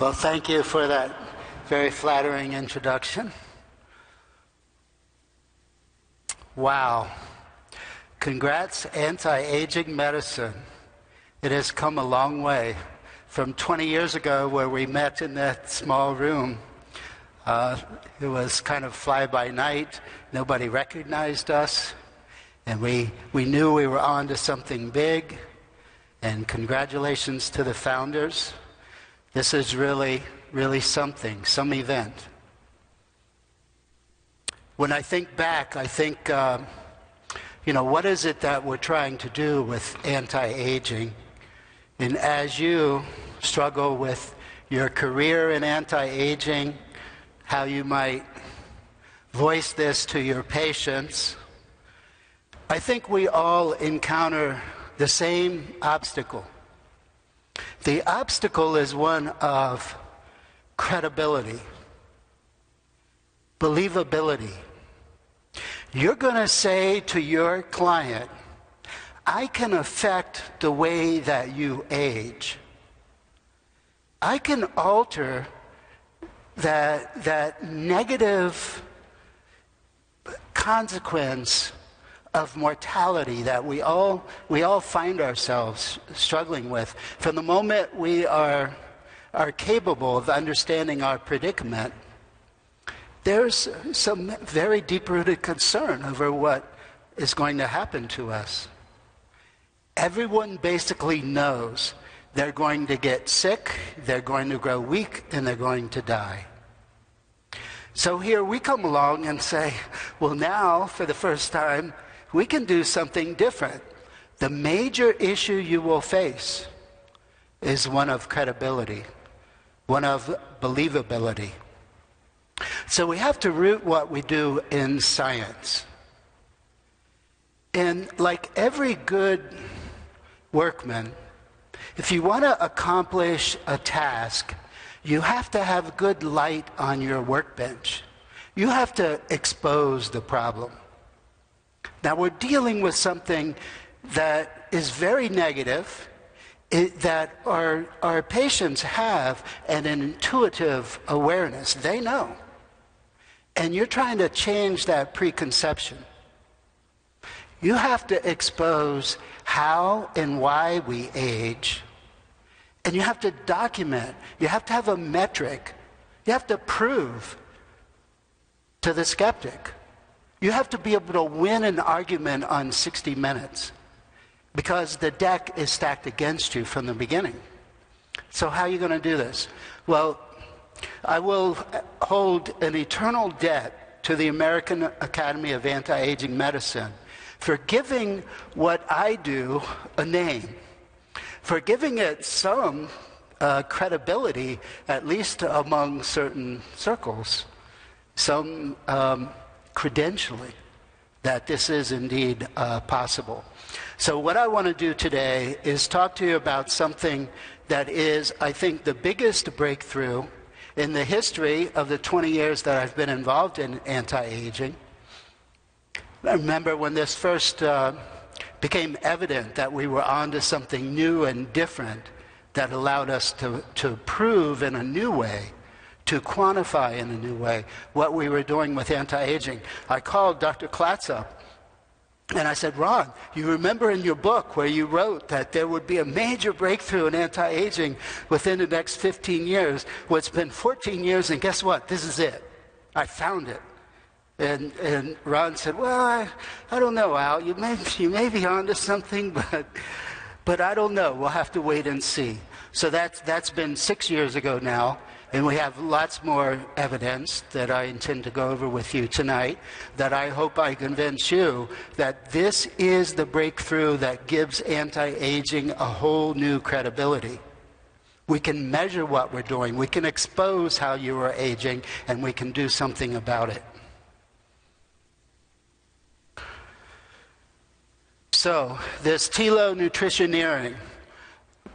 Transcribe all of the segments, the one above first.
Well, thank you for that very flattering introduction. Wow. Congrats, anti-aging medicine. It has come a long way from 20 years ago where we met in that small room. It was kind of fly-by-night. Nobody recognized us. And we knew we were on to something big. And congratulations to the founders. This is really, really something, some event. When I think back, I think, what is it that we're trying to do with anti-aging? And as you struggle with your career in anti-aging, how you might voice this to your patients, I think we all encounter the same obstacle. The obstacle is one of credibility, believability. You're going to say to your client, I can affect the way that you age. I can alter that negative consequence of mortality that we all find ourselves struggling with. From the moment we are capable of understanding our predicament, there's some very deep-rooted concern over what is going to happen to us. Everyone basically knows they're going to get sick, they're going to grow weak, and they're going to die. So here we come along and say, well, now, for the first time, we can do something different. The major issue you will face is one of credibility, one of believability. So we have to root what we do in science. And like every good workman, if you want to accomplish a task, you have to have good light on your workbench. You have to expose the problem. Now we're dealing with something that is very negative, that our patients have an intuitive awareness. They know. And you're trying to change that preconception. You have to expose how and why we age, and you have to document. You have to have a metric. You have to prove to the skeptic. You have to be able to win an argument on 60 Minutes because the deck is stacked against you from the beginning. So how are you going to do this? Well, I will hold an eternal debt to the American Academy of Anti-Aging Medicine for giving what I do a name, for giving it some credibility, at least among certain circles, some credentialing that this is indeed possible. So what I want to do today is talk to you about something that is, I think, the biggest breakthrough in the history of the 20 years that I've been involved in anti-aging. I remember when this first became evident that we were onto something new and different that allowed us to prove in a new way, to quantify in a new way what we were doing with anti-aging. I called Dr. Klatz up and I said, Ron, you remember in your book where you wrote that there would be a major breakthrough in anti-aging within the next 15 years. Well, it's been 14 years and guess what? This is it. I found it. And Ron said, well, I don't know, Al. You may be onto something, but I don't know. We'll have to wait and see. So that's been 6 years ago now, and we have lots more evidence that I intend to go over with you tonight, that I hope I convince you that this is the breakthrough that gives anti-aging a whole new credibility. We can measure what we're doing. We can expose how you are aging, and we can do something about it. So, this telonutritioneering,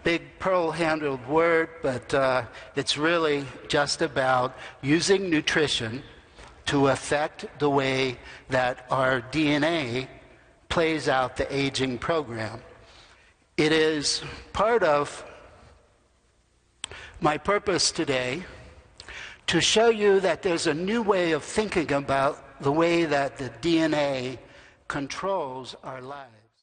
big pearl-handled word, but it's really just about using nutrition to affect the way that our DNA plays out the aging program. It is part of My purpose today, to show you that there's a new way of thinking about the way that the DNA controls our lives.